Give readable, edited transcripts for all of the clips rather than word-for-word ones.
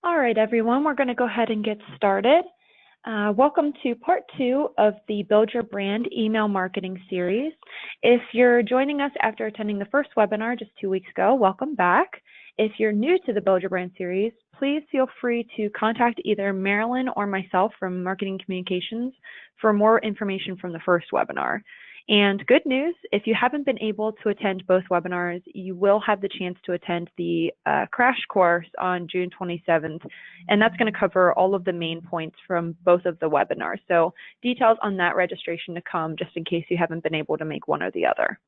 All right, everyone, we're going to go ahead and get started. Welcome to part 2 of the Build Your Brand email marketing series. If you're joining us after attending the first webinar just 2 weeks ago, welcome back. If you're new to the Build Your Brand series, please feel free to contact either Marilyn or myself from Marketing Communications for more information from the first webinar. And good news, if you haven't been able to attend both webinars, you will have the chance to attend the crash course on June 27th, and that's going to cover all of the main points from both of the webinars. So details on that registration to come, just in case you haven't been able to make one or the other.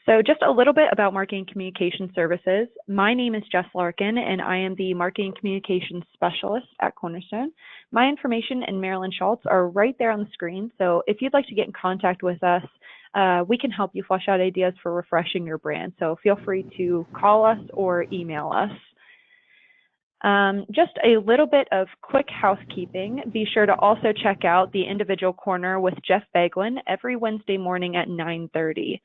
So just a little bit about Marketing Communication Services. My name is Jess Larkin, and I am the Marketing Communications Specialist at Cornerstone. My information and Marilyn Schultz are right there on the screen, so if you'd like to get in contact with us, we can help you flesh out ideas for refreshing your brand. So feel free to call us or email us. Just a little bit of quick housekeeping. Be sure to also check out the Individual Corner with Jeff Beglin every Wednesday morning at 9:30.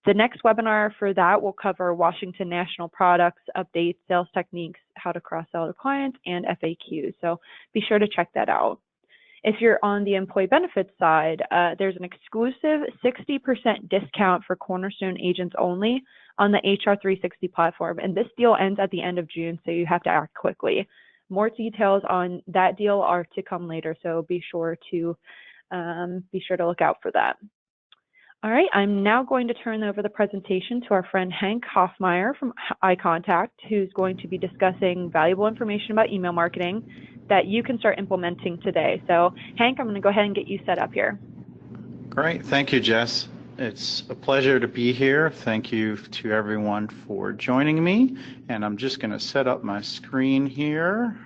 The next webinar for that will cover Washington National products, updates, sales techniques, how to cross-sell to clients, and FAQs. So be sure to check that out. If you're on the employee benefits side, there's an exclusive 60% discount for Cornerstone agents only on the HR 360 platform. And this deal ends at the end of June, so you have to act quickly. More details on that deal are to come later, so be sure to look out for that. All right, I'm now going to turn over the presentation to our friend Hank Hoffmeyer from iContact, who's going to be discussing valuable information about email marketing that you can start implementing today. So Hank, I'm going to go ahead and get you set up here. Great, thank you, Jess. It's a pleasure to be here. Thank you to everyone for joining me. And I'm just going to set up my screen here.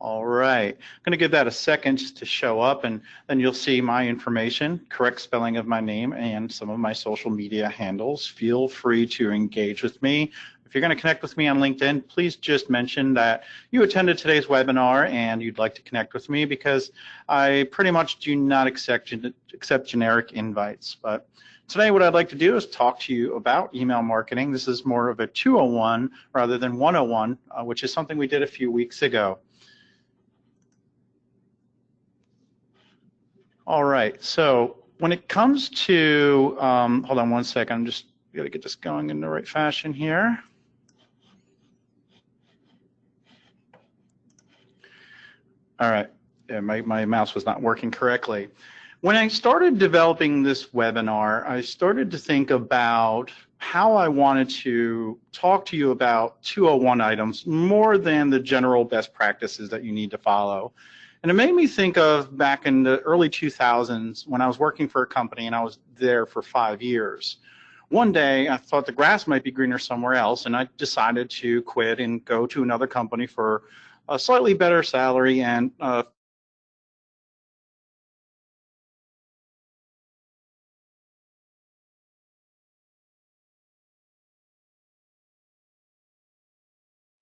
All right, I'm going to give that a second just to show up, and then you'll see my information, correct spelling of my name, and some of my social media handles. Feel free to engage with me. If you're going to connect with me on LinkedIn, please just mention that you attended today's webinar and you'd like to connect with me, because I pretty much do not accept generic invites. But today what I'd like to do is talk to you about email marketing. This is more of a 201 rather than 101, which is something we did a few weeks ago. All right, so when it comes to, hold on one second, I'm just got to get this going in the right fashion here. All right, yeah, my mouse was not working correctly. When I started developing this webinar, I started to think about how I wanted to talk to you about 201 items more than the general best practices that you need to follow. And it made me think of back in the early 2000s when I was working for a company and I was there for 5 years. One day I thought the grass might be greener somewhere else, and I decided to quit and go to another company for a slightly better salary and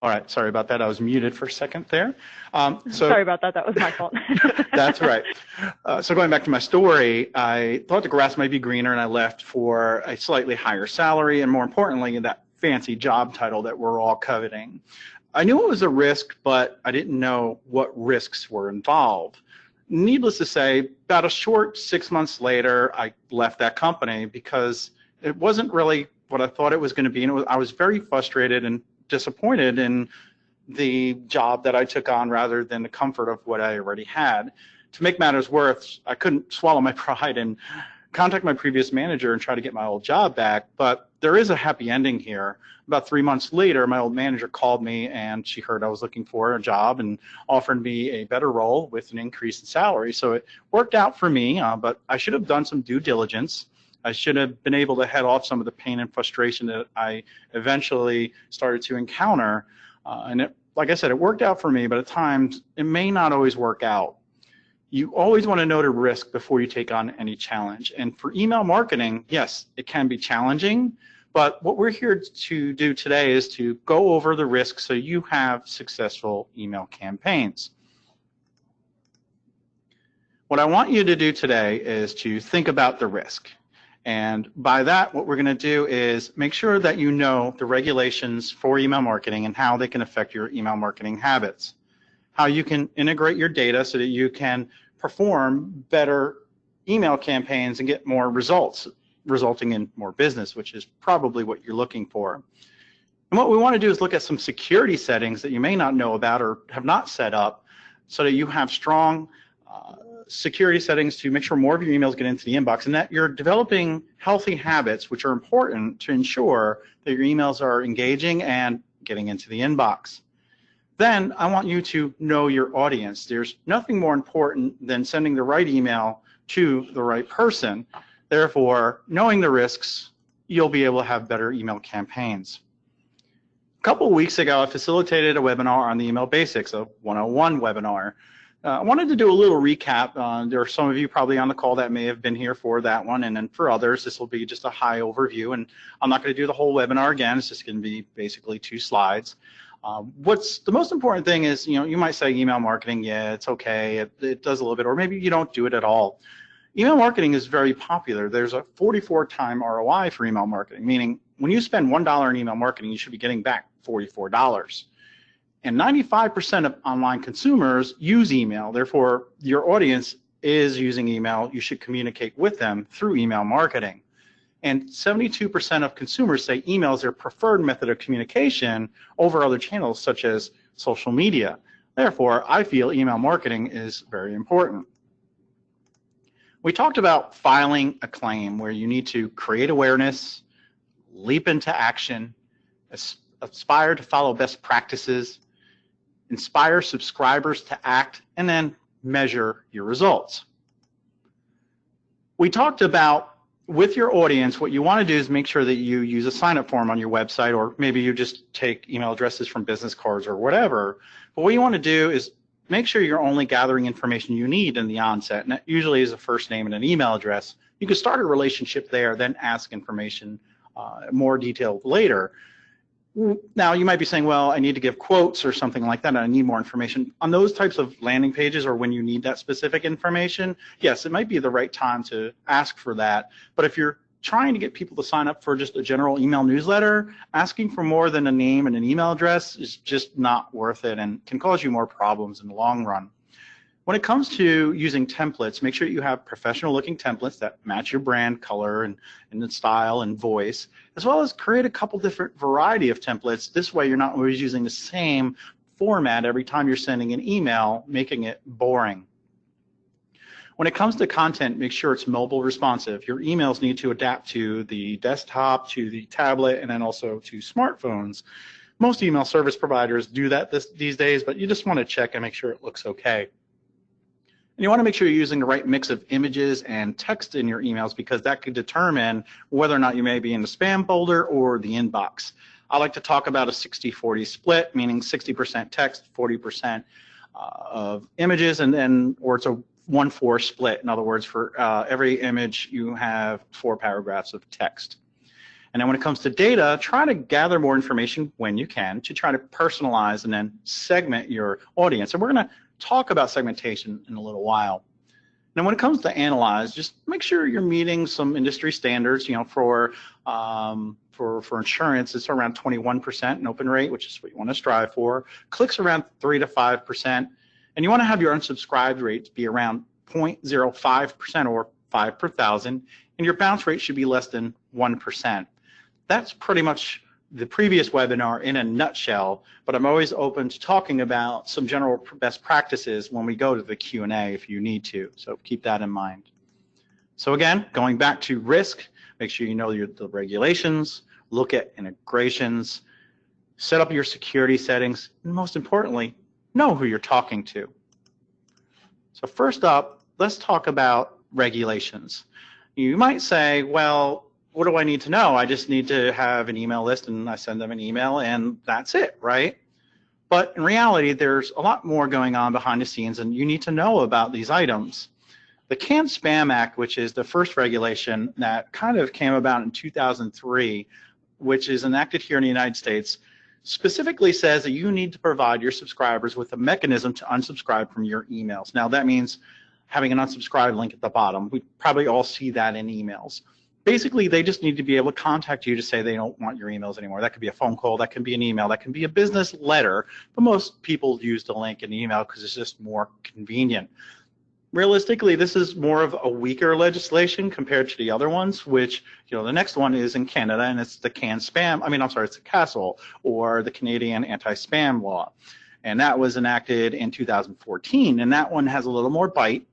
all right, sorry about that. I was muted for a second there. Sorry about that. That was my fault. That's right. So going back to my story, I thought the grass might be greener, and I left for a slightly higher salary and, more importantly, that fancy job title that we're all coveting. I knew it was a risk, but I didn't know what risks were involved. Needless to say, about a short 6 months later, I left that company because it wasn't really what I thought it was going to be, and I was very frustrated and disappointed in the job that I took on rather than the comfort of what I already had. To make matters worse, I couldn't swallow my pride and contact my previous manager and try to get my old job back, but there is a happy ending here. About 3 months later, my old manager called me and she heard I was looking for a job and offered me a better role with an increase in salary. So it worked out for me, but I should have done some due diligence. I should have been able to head off some of the pain and frustration that I eventually started to encounter. Like I said, it worked out for me, but at times it may not always work out. You always want to know the risk before you take on any challenge. And for email marketing, yes, it can be challenging, but what we're here to do today is to go over the risks so you have successful email campaigns. What I want you to do today is to think about the risk. And by that, what we're going to do is make sure that you know the regulations for email marketing and how they can affect your email marketing habits, how you can integrate your data so that you can perform better email campaigns and get more results, resulting in more business, which is probably what you're looking for. And what we want to do is look at some security settings that you may not know about or have not set up so that you have strong security settings to make sure more of your emails get into the inbox and that you're developing healthy habits, which are important to ensure that your emails are engaging and getting into the inbox. Then I want you to know your audience. There's nothing more important than sending the right email to the right person. Therefore, knowing the risks, you'll be able to have better email campaigns. A couple of weeks ago, I facilitated a webinar on the email basics, a 101 webinar. I wanted to do a little recap. There are some of you probably on the call that may have been here for that one, and then for others, this will be just a high overview, and I'm not going to do the whole webinar again. It's just going to be basically 2 slides. What's the most important thing is, you might say email marketing, yeah, it's okay, it does a little bit, or maybe you don't do it at all. Email marketing is very popular. There's a 44-time ROI for email marketing, meaning when you spend $1 in email marketing, you should be getting back $44. And 95% of online consumers use email. Therefore, your audience is using email. You should communicate with them through email marketing. And 72% of consumers say email is their preferred method of communication over other channels such as social media. Therefore, I feel email marketing is very important. We talked about filing a claim where you need to create awareness, leap into action, aspire to follow best practices, inspire subscribers to act, and then measure your results. We talked about with your audience, what you want to do is make sure that you use a sign-up form on your website, or maybe you just take email addresses from business cards or whatever. But what you want to do is make sure you're only gathering information you need in the onset, and that usually is a first name and an email address. You can start a relationship there, then ask information more detailed later. Now, you might be saying, well, I need to give quotes or something like that, and I need more information. On those types of landing pages, or when you need that specific information, yes, it might be the right time to ask for that. But if you're trying to get people to sign up for just a general email newsletter, asking for more than a name and an email address is just not worth it and can cause you more problems in the long run. When it comes to using templates, make sure you have professional looking templates that match your brand color and the style and voice, as well as create a couple different variety of templates. This way you're not always using the same format every time you're sending an email, making it boring. When it comes to content, make sure it's mobile responsive. Your emails need to adapt to the desktop, to the tablet, and then also to smartphones. Most email service providers do that these days, but you just want to check and make sure it looks okay. And you want to make sure you're using the right mix of images and text in your emails, because that could determine whether or not you may be in the spam folder or the inbox. I like to talk about a 60-40 split, meaning 60% text, 40% of images, or it's a 1-4 split. In other words, for every image, you have 4 paragraphs of text. And then when it comes to data, try to gather more information when you can to try to personalize and then segment your audience. And we're going to talk about segmentation in a little while. Now, when it comes to analyze, just make sure you're meeting some industry standards. For insurance, it's around 21% in open rate, which is what you want to strive for. Clicks around 3 to 5%, and you want to have your unsubscribed rates be around 0.05% or 5 per thousand, and your bounce rate should be less than 1%. That's pretty much the previous webinar in a nutshell, but I'm always open to talking about some general best practices when we go to the Q&A if you need to, so keep that in mind. So again, going back to risk, make sure you know the regulations, look at integrations, set up your security settings, and most importantly, know who you're talking to. So first up, let's talk about regulations. You might say, well, what do I need to know? I just need to have an email list and I send them an email and that's it, right? But in reality, there's a lot more going on behind the scenes and you need to know about these items. The Can-Spam Act, which is the first regulation that kind of came about in 2003, which is enacted here in the United States, specifically says that you need to provide your subscribers with a mechanism to unsubscribe from your emails. Now that means having an unsubscribe link at the bottom. We probably all see that in emails. Basically, they just need to be able to contact you to say they don't want your emails anymore. That could be a phone call, that can be an email, that can be a business letter, but most people use the link in the email because it's just more convenient. Realistically, this is more of a weaker legislation compared to the other ones, which, the next one is in Canada, and it's the it's the CASL, or the Canadian Anti-Spam Law. And that was enacted in 2014, and that one has a little more bite.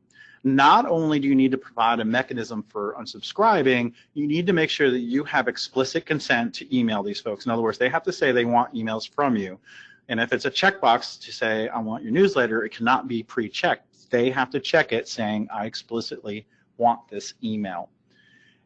Not only do you need to provide a mechanism for unsubscribing, you need to make sure that you have explicit consent to email these folks. In other words, they have to say they want emails from you. And if it's a checkbox to say, I want your newsletter, it cannot be pre-checked. They have to check it saying, I explicitly want this email.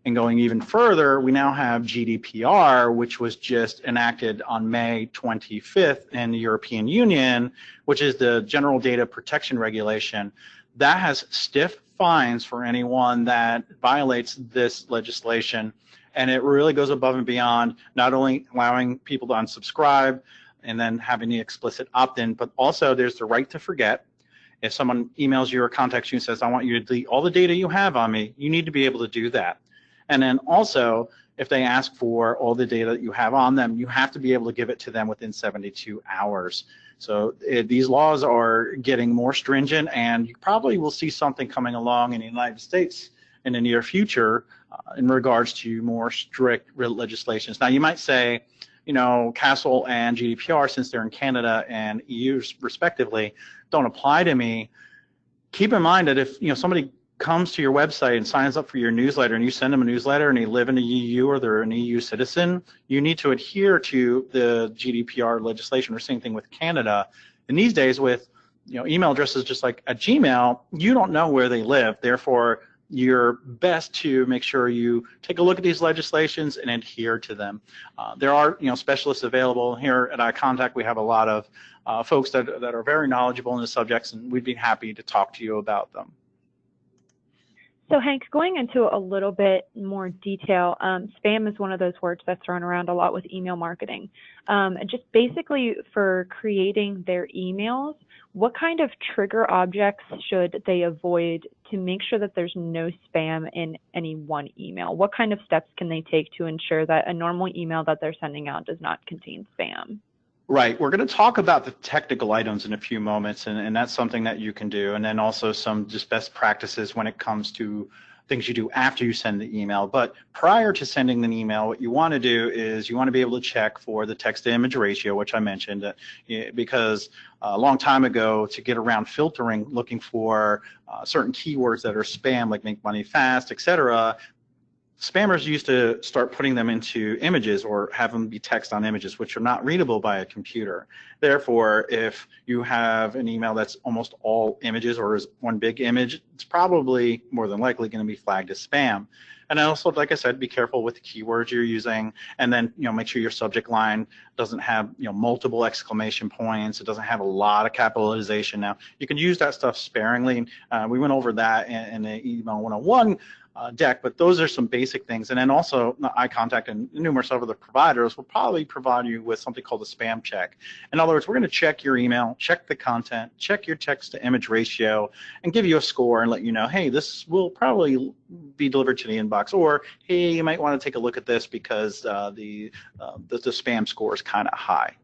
And going even further, we now have GDPR, which was just enacted on May 25th in the European Union, which is the General Data Protection Regulation. That has stiff fines for anyone that violates this legislation, and it really goes above and beyond not only allowing people to unsubscribe and then having the explicit opt-in, but also there's the right to forget. If someone emails you or contacts you and says, I want you to delete all the data you have on me, you need to be able to do that. And then also, if they ask for all the data that you have on them, you have to be able to give it to them within 72 hours. So these laws are getting more stringent, and you probably will see something coming along in the United States in the near future in regards to more strict legislations. Now, you might say, CASL and GDPR, since they're in Canada and EU respectively, don't apply to me. Keep in mind that if somebody comes to your website and signs up for your newsletter, and you send them a newsletter and they live in the EU or they're an EU citizen, you need to adhere to the GDPR legislation, or same thing with Canada. And these days with email addresses just like a Gmail, you don't know where they live. Therefore, you're best to make sure you take a look at these legislations and adhere to them. There are specialists available here at iContact. We have a lot of folks that are very knowledgeable in the subjects, and we'd be happy to talk to you about them. So Hank, going into a little bit more detail, spam is one of those words that's thrown around a lot with email marketing. Just basically for creating their emails, what kind of trigger objects should they avoid to make sure that there's no spam in any one email? What kind of steps can they take to ensure that a normal email that they're sending out does not contain spam? Right. We're going to talk about the technical items in a few moments, and that's something that you can do. And then also some just best practices when it comes to things you do after you send the email. But prior to sending an email, what you want to do is you want to be able to check for the text-to-image ratio, which I mentioned, because a long time ago, to get around filtering, looking for certain keywords that are spam, like make money fast, etc., spammers used to start putting them into images or have them be text on images, which are not readable by a computer. Therefore, if you have an email that's almost all images or is one big image, it's probably more than likely going to be flagged as spam. And also, like I said, be careful with the keywords you're using, and then make sure your subject line doesn't have multiple exclamation points. It doesn't have a lot of capitalization. Now, you can use that stuff sparingly. We went over that in the Email 101 deck, but those are some basic things. And then also iContact and numerous other providers will probably provide you with something called a spam check. In other words, we're going to check your email, check the content, check your text to image ratio, and give you a score and let you know, hey, this will probably be delivered to the inbox, or hey, you might want to take a look at this because the spam score is kind of high.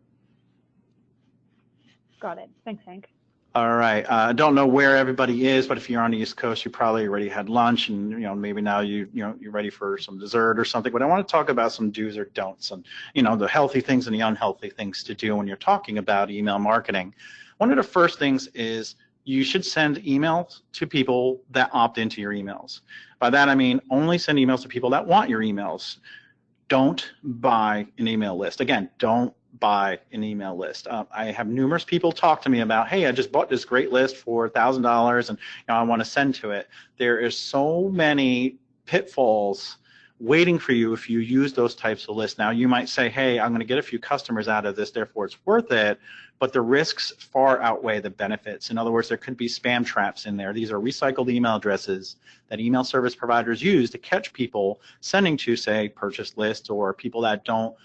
Got it. Thanks, Hank. All right. I don't know where everybody is, but if you're on the East Coast, you probably already had lunch, and maybe now you're ready for some dessert or something. But I want to talk about some do's or don'ts, and the healthy things and the unhealthy things to do when you're talking about email marketing. One of the first things is you should send emails to people that opt into your emails. By that I mean only send emails to people that want your emails. Don't buy an email list. Again, don't buy an email list. I have numerous people talk to me about, hey, I just bought this great list for $1,000 and I want to send to it. There is so many pitfalls waiting for you if you use those types of lists. Now, you might say, hey, I'm going to get a few customers out of this, therefore it's worth it, but the risks far outweigh the benefits. In other words, there could be spam traps in there. These are recycled email addresses that email service providers use to catch people sending to, say, purchase lists or people that don't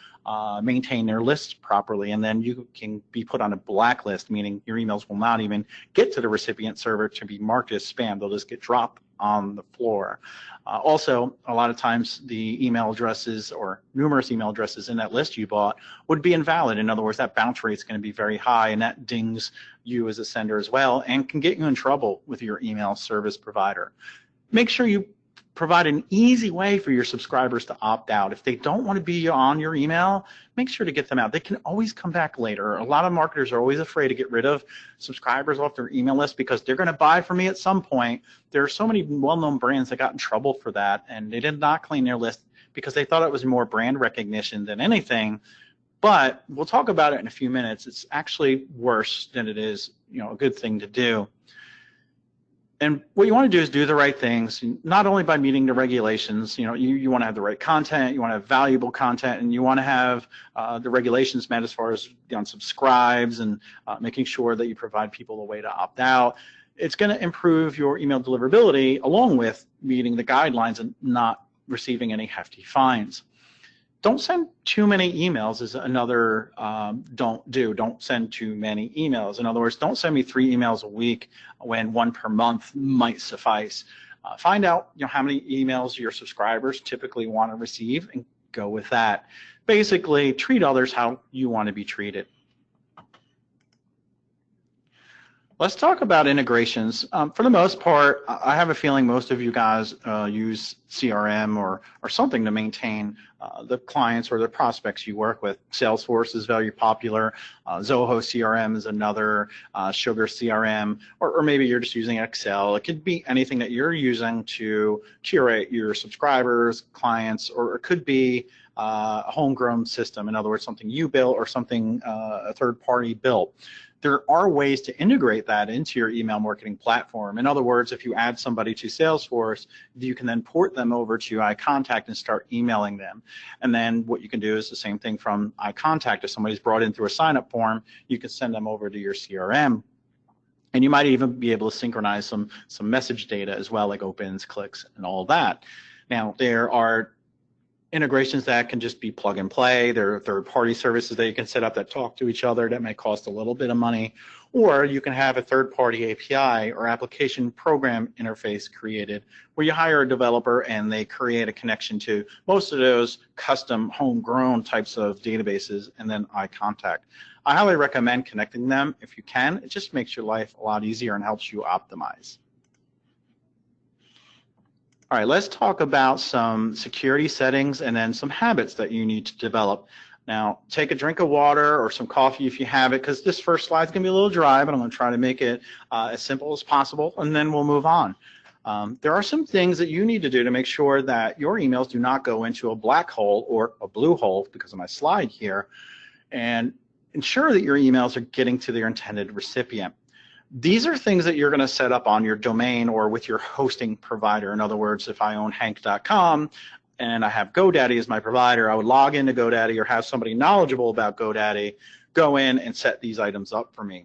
maintain their lists properly, and then you can be put on a blacklist, meaning your emails will not even get to the recipient server to be marked as spam. They'll just get dropped on the floor. Also, a lot of times the email addresses or numerous email addresses in that list you bought would be invalid. In other words, that bounce rate is going to be very high, and that dings you as a sender as well and can get you in trouble with your email service provider. Make sure you provide an easy way for your subscribers to opt out. If they don't want to be on your email, make sure to get them out. They can always come back later. A lot of marketers are always afraid to get rid of subscribers off their email list because they're going to buy from me at some point. There are so many well-known brands that got in trouble for that, and they did not clean their list because they thought it was more brand recognition than anything. But we'll talk about it in a few minutes. It's actually worse than it is, a good thing to do. And what you want to do is do the right things, not only by meeting the regulations. You want to have the right content, you want to have valuable content, and you want to have the regulations met as far as unsubscribes and making sure that you provide people a way to opt out. It's going to improve your email deliverability along with meeting the guidelines and not receiving any hefty fines. Don't send too many emails is another don't send too many emails. In other words, don't send me 3 emails a week when 1 per month might suffice. Find out how many emails your subscribers typically want to receive and go with that. Basically, treat others how you want to be treated. Let's talk about integrations. For the most part, I have a feeling most of you guys use CRM or something to maintain the clients or the prospects you work with. Salesforce is very popular. Zoho CRM is another, Sugar CRM, or maybe you're just using Excel. It could be anything that you're using to curate your subscribers, clients, or it could be a homegrown system. In other words, something you built or something a third party built. There are ways to integrate that into your email marketing platform. In other words, if you add somebody to Salesforce, you can then port them over to iContact and start emailing them. And then what you can do is the same thing from iContact. If somebody's brought in through a sign-up form, you can send them over to your CRM. And you might even be able to synchronize some message data as well, like opens, clicks, and all that. Now, there are integrations that can just be plug and play. There are third-party services that you can set up that talk to each other that may cost a little bit of money, or you can have a third-party API or application program interface created where you hire a developer and they create a connection to most of those custom homegrown types of databases and then iContact. I highly recommend connecting them if you can. It just makes your life a lot easier and helps you optimize. All right, let's talk about some security settings and then some habits that you need to develop. Now, take a drink of water or some coffee if you have it, because this first slide is going to be a little dry, but I'm going to try to make it as simple as possible, and then we'll move on. There are some things that you need to do to make sure that your emails do not go into a black hole or a blue hole, because of my slide here, and ensure that your emails are getting to their intended recipient. These are things that you're going to set up on your domain or with your hosting provider. In other words, if I own hank.com and I have GoDaddy as my provider, I would log into GoDaddy or have somebody knowledgeable about GoDaddy go in and set these items up for me.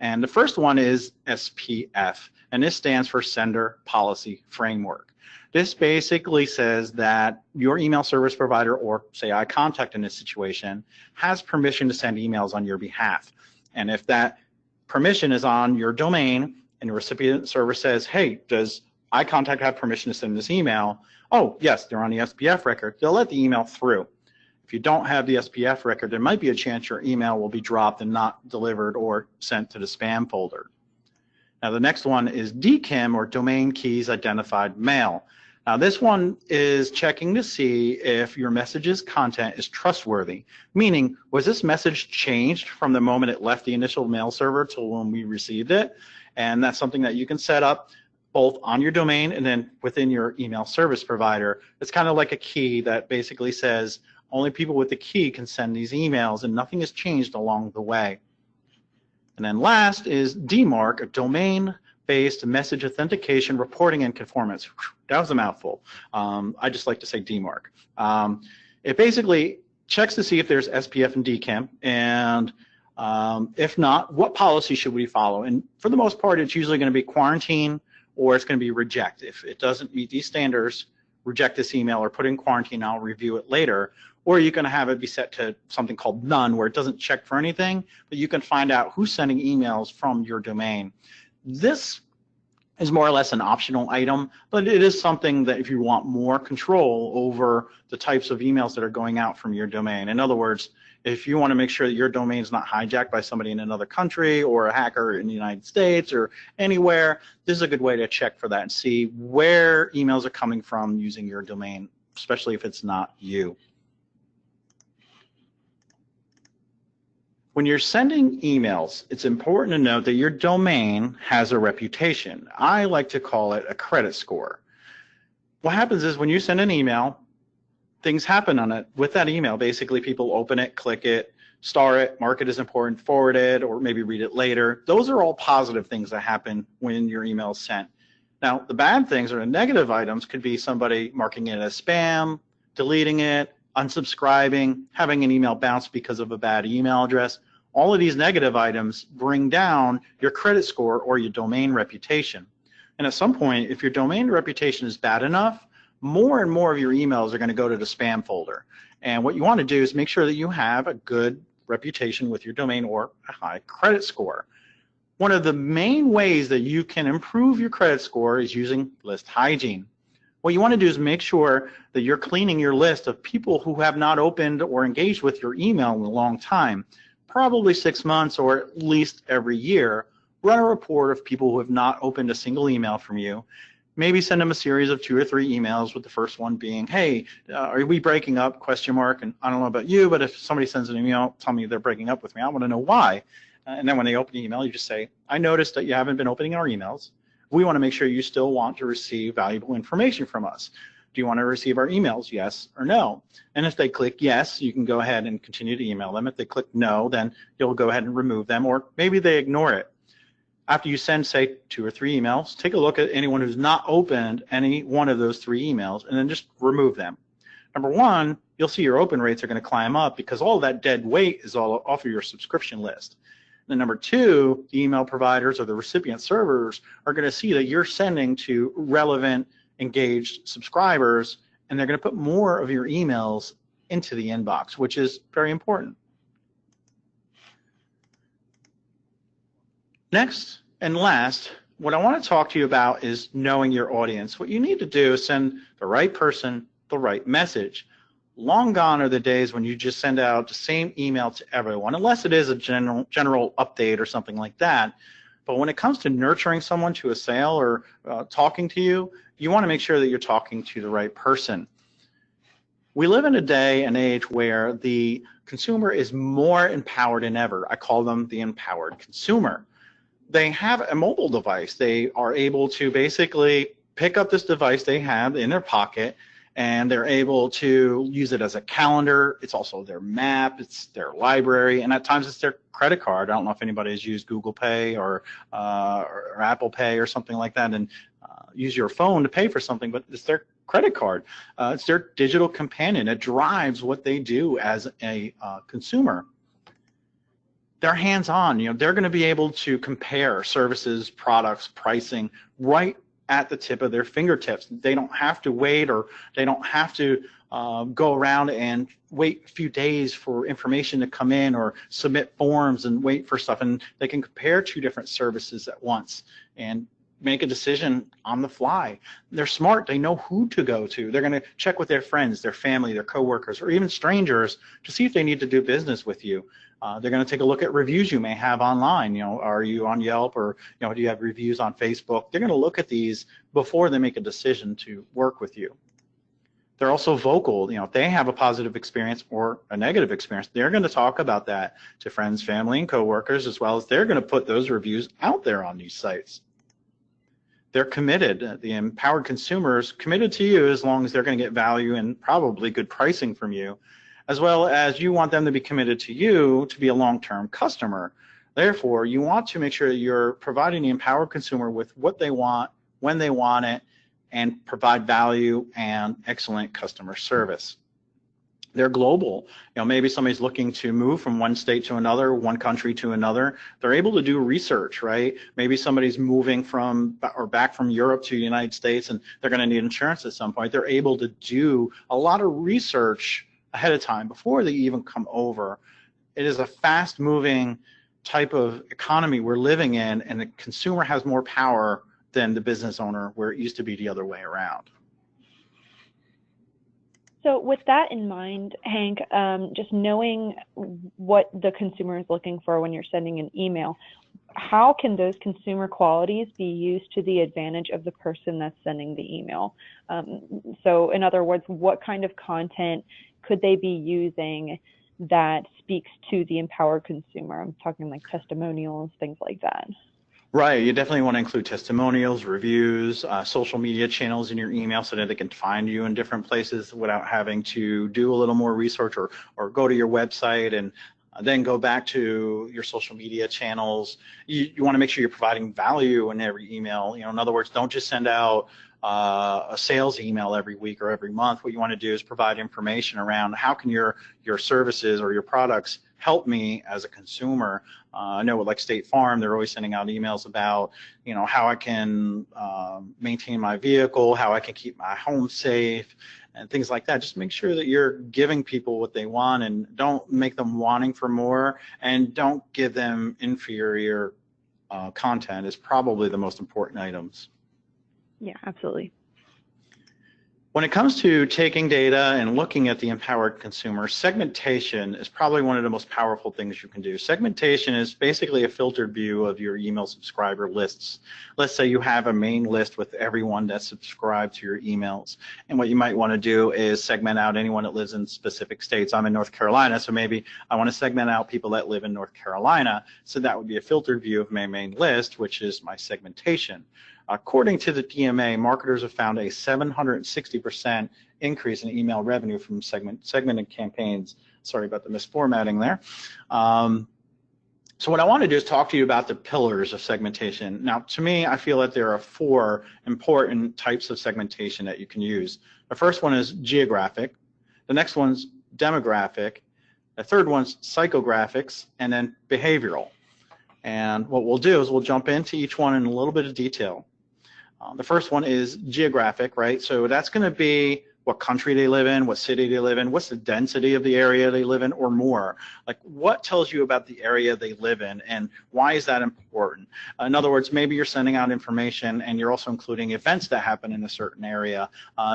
And the first one is SPF, and this stands for Sender Policy Framework. This basically says that your email service provider, or say iContact in this situation, has permission to send emails on your behalf. And if that permission is on your domain and the recipient server says, hey, does iContact have permission to send this email? Oh, yes, they're on the SPF record. They'll let the email through. If you don't have the SPF record, there might be a chance your email will be dropped and not delivered or sent to the spam folder. Now, the next one is DKIM, or Domain Keys Identified Mail. Now, this one is checking to see if your message's content is trustworthy, meaning, was this message changed from the moment it left the initial mail server till when we received it? And that's something that you can set up both on your domain and then within your email service provider. It's kind of like a key that basically says only people with the key can send these emails, and nothing has changed along the way. And then last is DMARC, a domain-based message authentication, reporting, and conformance. That was a mouthful. I just like to say DMARC. It basically checks to see if there's SPF and DKIM, and if not, what policy should we follow? And for the most part, it's usually going to be quarantine, or it's going to be reject. If it doesn't meet these standards, reject this email or put in quarantine, I'll review it later. Or you can have it be set to something called none, where it doesn't check for anything, but you can find out who's sending emails from your domain. This is more or less an optional item, but it is something that if you want more control over the types of emails that are going out from your domain. In other words, if you want to make sure that your domain is not hijacked by somebody in another country or a hacker in the United States or anywhere, this is a good way to check for that and see where emails are coming from using your domain, especially if it's not you. When you're sending emails, it's important to note that your domain has a reputation. I like to call it a credit score. What happens is when you send an email, things happen on it with that email. Basically, people open it, click it, star it, mark it as important, forward it, or maybe read it later. Those are all positive things that happen when your email is sent. Now, the bad things or the negative items could be somebody marking it as spam, deleting it, unsubscribing, having an email bounce because of a bad email address. All of these negative items bring down your credit score or your domain reputation. And at some point, if your domain reputation is bad enough, more and more of your emails are going to go to the spam folder. And what you want to do is make sure that you have a good reputation with your domain or a high credit score. One of the main ways that you can improve your credit score is using list hygiene. What you want to do is make sure that you're cleaning your list of people who have not opened or engaged with your email in a long time, probably 6 months or at least every year. Run a report of people who have not opened a single email from you. Maybe send them a series of 2 or 3 emails, with the first one being, hey, are we breaking up, ? And I don't know about you, but if somebody sends an email telling me they're breaking up with me, I want to know why. And then when they open the email, you just say, I noticed that you haven't been opening our emails. We want to make sure you still want to receive valuable information from us. Do you want to receive our emails, yes or no? And if they click yes, you can go ahead and continue to email them. If they click no, then you'll go ahead and remove them, or maybe they ignore it. After you send, say, 2 or 3 emails, take a look at anyone who's not opened any one of those 3 emails and then just remove them. Number one, you'll see your open rates are going to climb up because all that dead weight is all off of your subscription list. And number two, the email providers or the recipient servers are going to see that you're sending to relevant, engaged subscribers, and they're going to put more of your emails into the inbox, which is very important. Next and last, what I want to talk to you about is knowing your audience. What you need to do is send the right person the right message. Long gone are the days when you just send out the same email to everyone, unless it is a general update or something like that. But when it comes to nurturing someone to a sale or talking to you, you want to make sure that you're talking to the right person. We live in a day and age where the consumer is more empowered than ever. I call them the empowered consumer. They have a mobile device. They are able to basically pick up this device they have in their pocket, and they're able to use it as a calendar. It's also their map, it's their library, and at times it's their credit card. I don't know if anybody has used Google Pay or Apple Pay or something like that, and use your phone to pay for something, but it's their credit card. It's their digital companion. It drives what they do as a consumer. They're hands-on. They're going to be able to compare services, products, pricing right at the tip of their fingertips. They don't have to wait, or they don't have to go around and wait a few days for information to come in or submit forms and wait for stuff. And they can compare 2 different services at once and make a decision on the fly. They're smart. They know who to go to. They're going to check with their friends, their family, their coworkers, or even strangers to see if they need to do business with you. They're going to take a look at reviews you may have online. Are you on Yelp, or do you have reviews on Facebook? They're going to look at these before they make a decision to work with you. They're also vocal. If they have a positive experience or a negative experience, they're going to talk about that to friends, family, and coworkers, as well as they're going to put those reviews out there on these sites. They're committed. The empowered consumers committed to you as long as they're going to get value and probably good pricing from you, as well as you want them to be committed to you to be a long-term customer. Therefore, you want to make sure that you're providing the empowered consumer with what they want, when they want it, and provide value and excellent customer service. They're global. Maybe somebody's looking to move from one state to another, one country to another. They're able to do research, right? Maybe somebody's moving from or back from Europe to the United States, and they're going to need insurance at some point. They're able to do a lot of research ahead of time before they even come over. It is a fast-moving type of economy we're living in, and the consumer has more power than the business owner, where it used to be the other way around. So with that in mind, Hank, just knowing what the consumer is looking for when you're sending an email, how can those consumer qualities be used to the advantage of the person that's sending the email? So in other words, what kind of content could they be using that speaks to the empowered consumer? I'm talking like testimonials, things like that. Right, you definitely want to include testimonials, reviews, social media channels in your email so that they can find you in different places without having to do a little more research or go to your website and then go back to your social media channels. You want to make sure you're providing value in every email. You know, in other words, don't just send out a sales email every week or every month. What you want to do is provide information around how can your services or your products help me as a consumer. I know with like State Farm, they're always sending out emails about, you know, how I can maintain my vehicle, how I can keep my home safe, and things like that. Just make sure that you're giving people what they want and don't make them wanting for more, and don't give them inferior content is probably the most important items. Yeah, absolutely. When it comes to taking data and looking at the empowered consumer, segmentation is probably one of the most powerful things you can do. Segmentation is basically a filtered view of your email subscriber lists. Let's say you have a main list with everyone that's subscribed to your emails. And what you might want to do is segment out anyone that lives in specific states. I'm in North Carolina, so maybe I want to segment out people that live in North Carolina. So that would be a filtered view of my main list, which is my segmentation. According to the DMA, marketers have found a 760% increase in email revenue from segmented campaigns. Sorry about the misformatting there. So what I want to do is talk to you about the pillars of segmentation. Now, to me, I feel that there are 4 important types of segmentation that you can use. The first one is geographic. The next one's demographic. The third one's psychographics, and then behavioral. And what we'll do is we'll jump into each one in a little bit of detail. The first one is geographic, right? So that's going to be what country they live in, what city they live in, what's the density of the area they live in, or more. Like, what tells you about the area they live in, and why is that important? In other words, maybe you're sending out information and you're also including events that happen in a certain area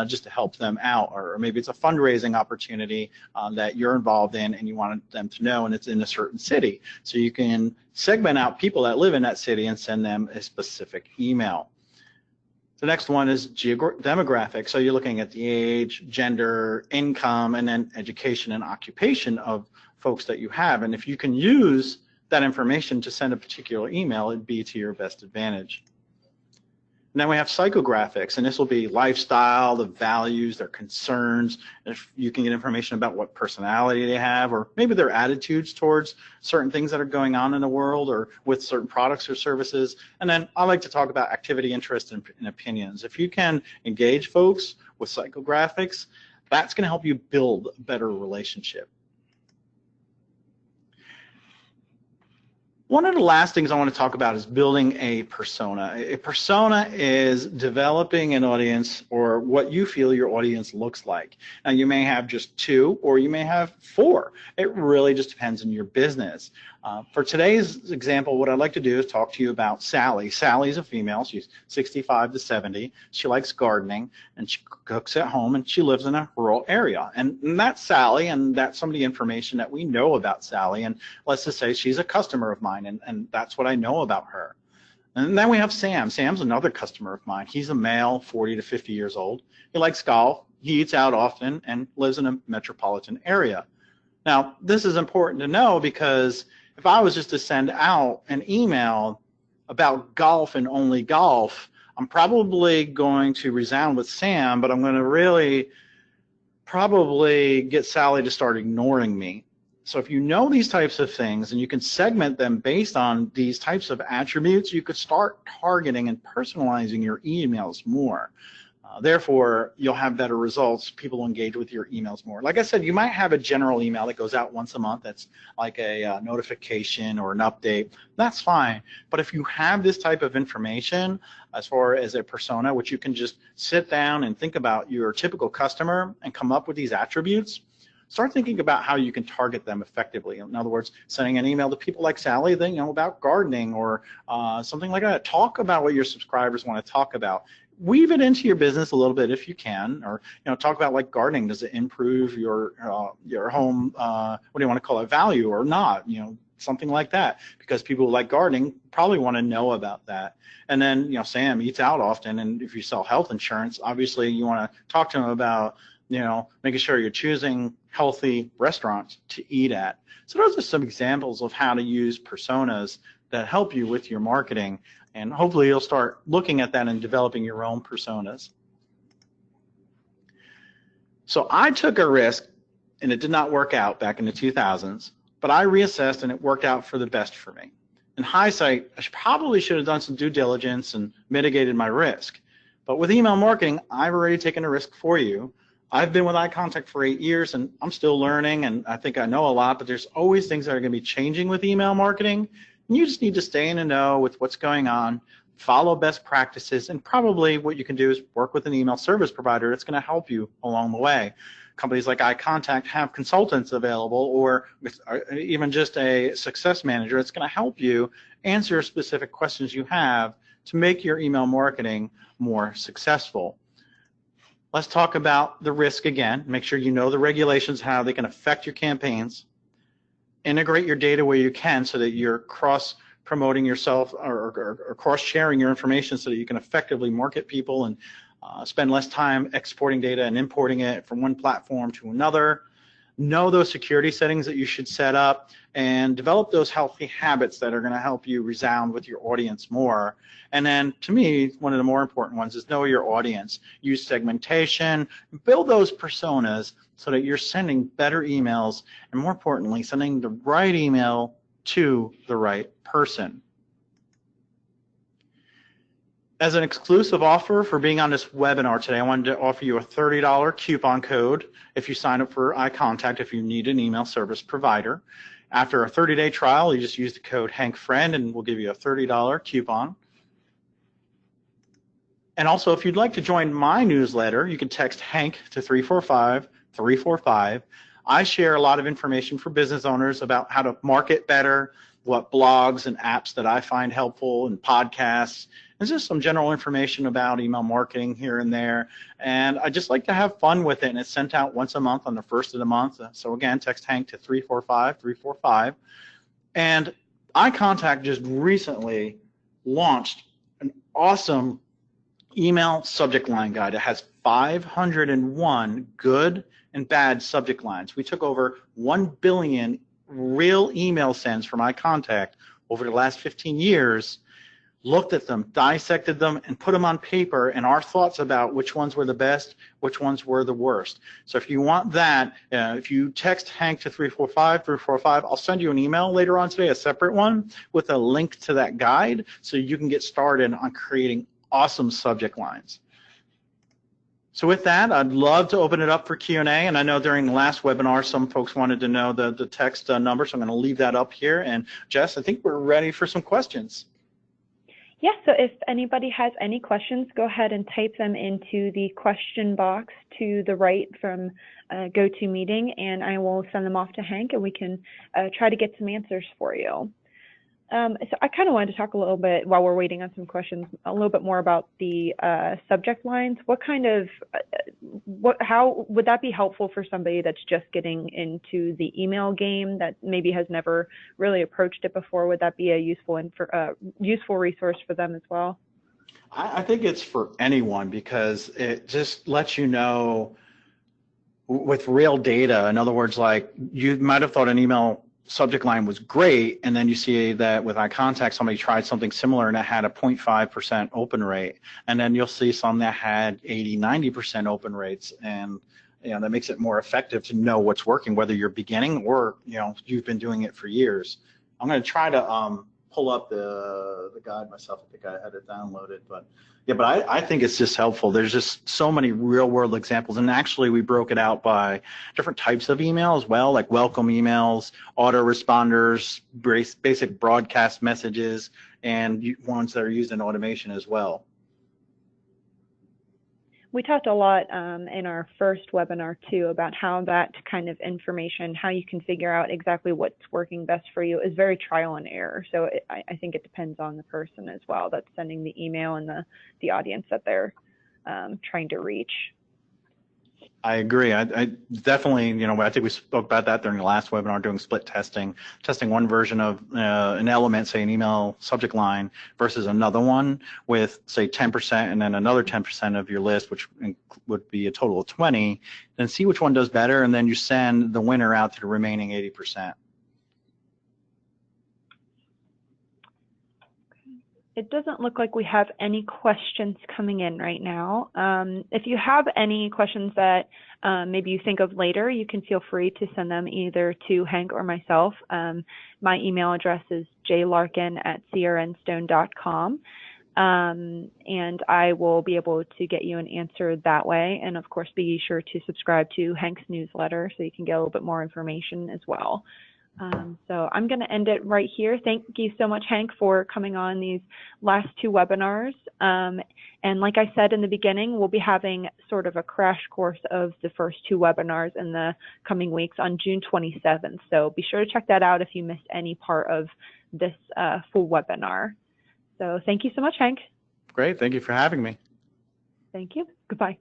just to help them out, or maybe it's a fundraising opportunity that you're involved in and you want them to know, and it's in a certain city. So you can segment out people that live in that city and send them a specific email. The next one is demographic. So you're looking at the age, gender, income, and then education and occupation of folks that you have. And if you can use that information to send a particular email, it'd be to your best advantage. And then we have psychographics, and this will be lifestyle, the values, their concerns. If you can get information about what personality they have, or maybe their attitudes towards certain things that are going on in the world or with certain products or services. And then I like to talk about activity, interest, and opinions. If you can engage folks with psychographics, that's going to help you build a better relationship. One of the last things I want to talk about is building a persona. A persona is developing an audience, or what you feel your audience looks like. Now, you may have just 2 or you may have 4. It really just depends on your business. For today's example, what I'd like to do is talk to you about Sally. Sally's a female. She's 65 to 70. She likes gardening and she cooks at home, and she lives in a rural area. And that's Sally, and that's some of the information that we know about Sally. And let's just say she's a customer of mine, and that's what I know about her. And then we have Sam. Sam's another customer of mine. He's a male, 40 to 50 years old. He likes golf. He eats out often and lives in a metropolitan area. Now, this is important to know, because if I was just to send out an email about golf and only golf, I'm probably going to resound with Sam, but I'm going to really probably get Sally to start ignoring me. So if you know these types of things and you can segment them based on these types of attributes, you could start targeting and personalizing your emails more. Therefore, you'll have better results. People will engage with your emails more. Like I said, you might have a general email that goes out once a month that's like a notification or an update. That's fine. But if you have this type of information as far as a persona, which you can just sit down and think about your typical customer and come up with these attributes, start thinking about how you can target them effectively. In other words, sending an email to people like Sally, that, about gardening or something like that. Talk about what your subscribers want to talk about. Weave it into your business a little bit if you can, or talk about like gardening. Does it improve your home? What do you want to call it? Value or not? Something like that, because people who like gardening probably want to know about that. And then, Sam eats out often, and if you sell health insurance, obviously you want to talk to him about, making sure you're choosing healthy restaurants to eat at. So those are some examples of how to use personas that help you with your marketing, and hopefully you'll start looking at that and developing your own personas. So I took a risk, and it did not work out back in the 2000s. But I reassessed, and it worked out for the best for me. In hindsight, I probably should have done some due diligence and mitigated my risk. But with email marketing, I've already taken a risk for you. I've been with iContact for 8 years, and I'm still learning, and I think I know a lot, but there's always things that are going to be changing with email marketing. And you just need to stay in the know with what's going on, follow best practices, and probably what you can do is work with an email service provider that's going to help you along the way. Companies like iContact have consultants available, or even just a success manager that's going to help you answer specific questions you have to make your email marketing more successful. Let's talk about the risk again. Make sure you know the regulations, how they can affect your campaigns. Integrate your data where you can so that you're cross-promoting yourself or cross-sharing your information so that you can effectively market people and spend less time exporting data and importing it from one platform to another. Know those security settings that you should set up, and develop those healthy habits that are going to help you resound with your audience more. And then, to me, one of the more important ones is know your audience. Use segmentation, build those personas so that you're sending better emails, and more importantly, sending the right email to the right person. As an exclusive offer for being on this webinar today, I wanted to offer you a $30 coupon code if you sign up for iContact if you need an email service provider. After a 30-day trial, you just use the code HankFriend and we'll give you a $30 coupon. And also, if you'd like to join my newsletter, you can text Hank to 345-345. I share a lot of information for business owners about how to market better, what blogs and apps that I find helpful, and podcasts. There's just some general information about email marketing here and there. And I just like to have fun with it, and it's sent out once a month on the first of the month. So again, text Hank to 345-345. And iContact just recently launched an awesome email subject line guide. It has 501 good and bad subject lines. We took over 1 billion real email sends from iContact over the last 15 years, looked at them, dissected them, and put them on paper, and our thoughts about which ones were the best, which ones were the worst. So if you want that, if you text Hank to 345-345, I'll send you an email later on today, a separate one, with a link to that guide so you can get started on creating awesome subject lines. So with that, I'd love to open it up for Q&A, and I know during the last webinar some folks wanted to know the text number, so I'm going to leave that up here. And Jess, I think we're ready for some questions. Yeah, so if anybody has any questions, go ahead and type them into the question box to the right from GoToMeeting, and I will send them off to Hank, and we can try to get some answers for you. So I kind of wanted to talk a little bit, while we're waiting on some questions, a little bit more about the subject lines. What kind of, how would that be helpful for somebody that's just getting into the email game that maybe has never really approached it before? Would that be a useful resource for them as well? I think it's for anyone, because it just lets you know with real data. In other words, like, you might have thought an email subject line was great, and then you see that with iContact somebody tried something similar and it had a 0.5% open rate, and then you'll see some that had 80-90% open rates, and that makes it more effective to know what's working, whether you're beginning or you've been doing it for years. I'm going to try to pull up the guide myself. I think I had it downloaded, but yeah, but I think it's just helpful. There's just so many real world examples, and actually we broke it out by different types of email as well, like welcome emails, autoresponders, basic broadcast messages, and ones that are used in automation as well. We talked a lot in our first webinar too about how that kind of information, how you can figure out exactly what's working best for you, is very trial and error. So I think it depends on the person as well that's sending the email and the audience that they're trying to reach. I agree. I definitely, I think we spoke about that during the last webinar, doing split testing one version of an element, say an email subject line, versus another one with, say, 10% and then another 10% of your list, which would be a total of 20, then see which one does better, and then you send the winner out to the remaining 80%. It doesn't look like we have any questions coming in right now. If you have any questions that maybe you think of later, you can feel free to send them either to Hank or myself. My email address is jlarkin@crnstone.com, and I will be able to get you an answer that way. And of course, be sure to subscribe to Hank's newsletter so you can get a little bit more information as well. So I'm going to end it right here. Thank you so much, Hank, for coming on these last two webinars. And like I said in the beginning, we'll be having sort of a crash course of the first two webinars in the coming weeks on June 27th. So be sure to check that out if you missed any part of this full webinar. So thank you so much, Hank. Great. Thank you for having me. Thank you. Goodbye.